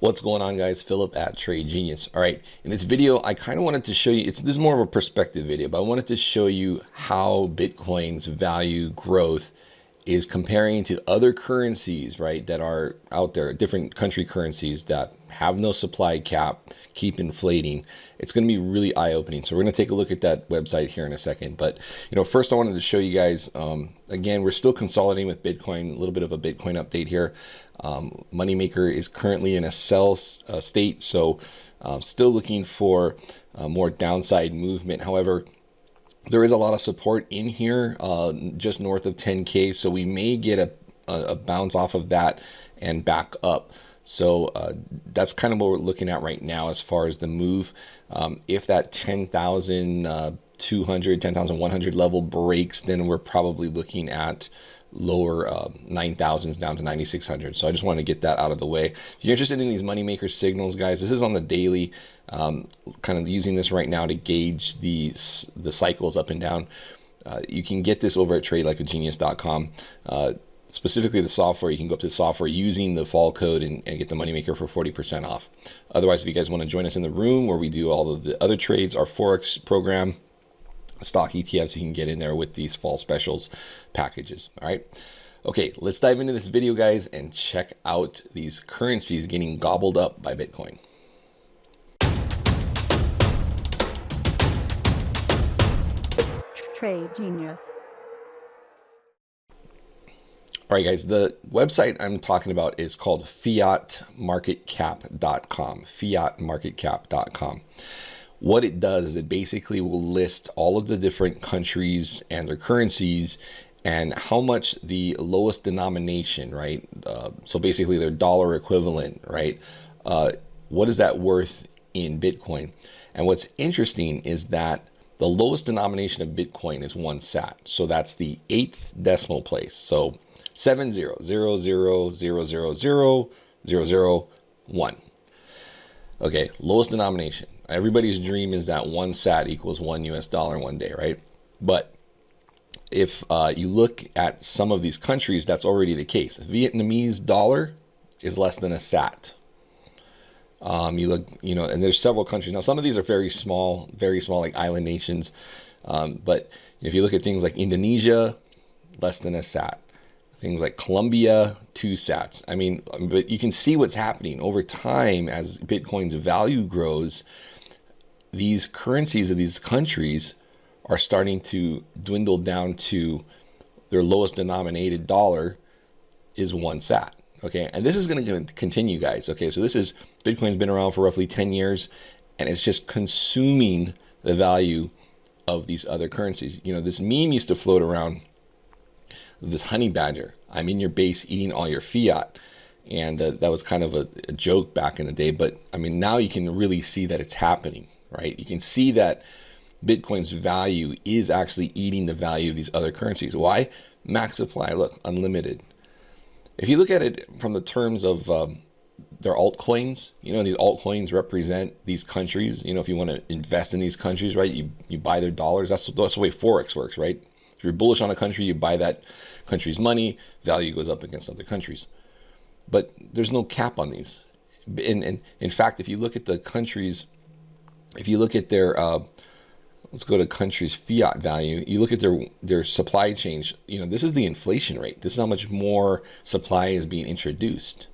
What's going on, guys? Philip at Trade Genius. All right, in this video I kind of wanted to show you, this is more of a perspective video, but I wanted to show you how Bitcoin's value growth is comparing to other currencies, right, that are out there, different country currencies that have no supply cap, keep inflating. It's going to be really eye-opening. So we're going to take a look at that website here in a second. But first I wanted to show you guys, again, we're still consolidating with Bitcoin, a little bit of a Bitcoin update here. Moneymaker is currently in a sell state, so still looking for more downside movement. However, there is a lot of support in here, just north of 10K, so we may get a bounce off of that and back up. So that's kind of what we're looking at right now as far as the move. If that 10,200, 10,100 level breaks, then we're probably looking at lower 9,000s down to 9,600. So I just want to get that out of the way. If you're interested in these moneymaker signals, guys, this is on the daily, kind of using this right now to gauge the cycles up and down. You can get this over at tradelikeagenius.com. Specifically the software, you can go up to the software using the fall code and get the moneymaker for 40% off. Otherwise, if you guys want to join us in the room where we do all of the other trades, our Forex program, stock ETFs, you can get in there with these fall specials packages. All right. Okay, let's dive into this video, guys, and check out these currencies getting gobbled up by Bitcoin. Trade Genius. All right, guys, the website I'm talking about is called fiatmarketcap.com. Fiatmarketcap.com. What it does is it basically will list all of the different countries and their currencies and how much the lowest denomination, right? So basically their dollar equivalent, right? What is that worth in Bitcoin? And what's interesting is that the lowest denomination of Bitcoin is 1 sat. So that's the 8th decimal place. So 70,000,000,000,001. Okay, lowest denomination. Everybody's dream is that 1 sat equals $1 one day, right? But if you look at some of these countries, that's already the case. Vietnamese dollar is less than a sat. You look, and there's several countries. Now, some of these are very small, like island nations. But if you look at things like Indonesia, less than a sat. Things like Colombia, 2 sats. I mean, but you can see what's happening over time as Bitcoin's value grows. These currencies of these countries are starting to dwindle down to their lowest denominated dollar is 1 sat. Okay, and this is going to continue, guys. Okay, so Bitcoin's been around for roughly 10 years, and it's just consuming the value of these other currencies. This meme used to float around, this honey badger, I'm in your base eating all your fiat. And that was kind of a joke back in the day. But I mean, now you can really see that it's happening, right? You can see that Bitcoin's value is actually eating the value of these other currencies. Why? Max supply, look, unlimited. If you look at it from the terms of their altcoins, these altcoins represent these countries. If you want to invest in these countries, right, you buy their dollars. That's the way Forex works, right? If you're bullish on a country, you buy that country's money, value goes up against other countries. But there's no cap on these. In fact, if you look at the countries, if you look at their, let's go to countries' fiat value, you look at their supply chain, this is the inflation rate. This is how much more supply is being introduced.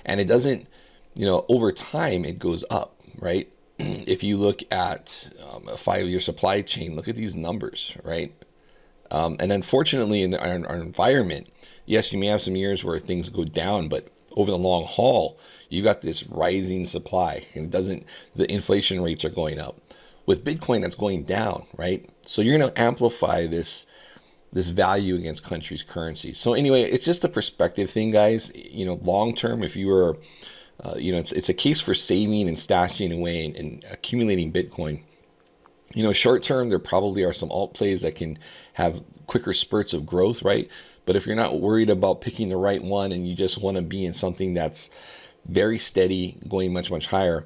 And it doesn't, over time, it goes up, right? If you look at a 5-year supply chain, look at these numbers, right? And unfortunately, in our environment, yes, you may have some years where things go down, but over the long haul, you've got this rising supply, and the inflation rates are going up. With Bitcoin, that's going down, right? So you're going to amplify this value against countries' currencies. So anyway, it's just a perspective thing, guys. Long term, if you were, it's a case for saving and stashing away and accumulating Bitcoin. Short term, there probably are some alt plays that can have quicker spurts of growth, right? But if you're not worried about picking the right one and you just want to be in something that's very steady, going much, much higher,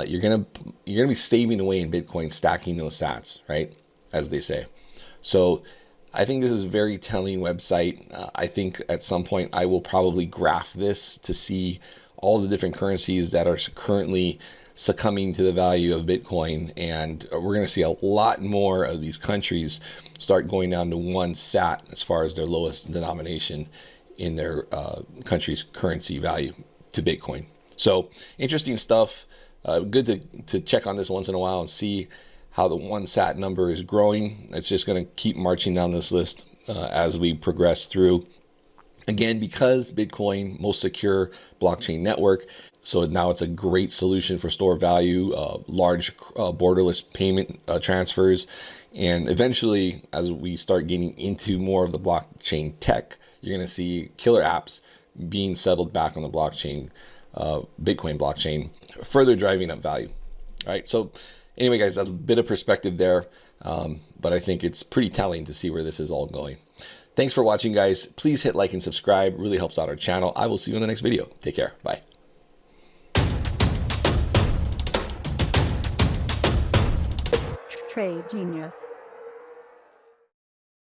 you're gonna be saving away in Bitcoin, stacking those sats, right? As they say. So I think this is a very telling website. I think at some point I will probably graph this to see all the different currencies that are currently succumbing to the value of Bitcoin. And we're going to see a lot more of these countries start going down to one sat as far as their lowest denomination in their country's currency value to Bitcoin. So interesting stuff. Good to check on this once in a while and see how the one sat number is growing. It's just going to keep marching down this list as we progress through. Again, because Bitcoin, most secure blockchain network, so now it's a great solution for store value, large borderless payment transfers, and eventually, as we start getting into more of the blockchain tech, you're going to see killer apps being settled back on the blockchain, Bitcoin blockchain, further driving up value. All right, so anyway, guys, a bit of perspective there, but I think it's pretty telling to see where this is all going. Thanks for watching, guys. Please hit like and subscribe. It really helps out our channel. I will see you in the next video. Take care. Bye. Trade Genius.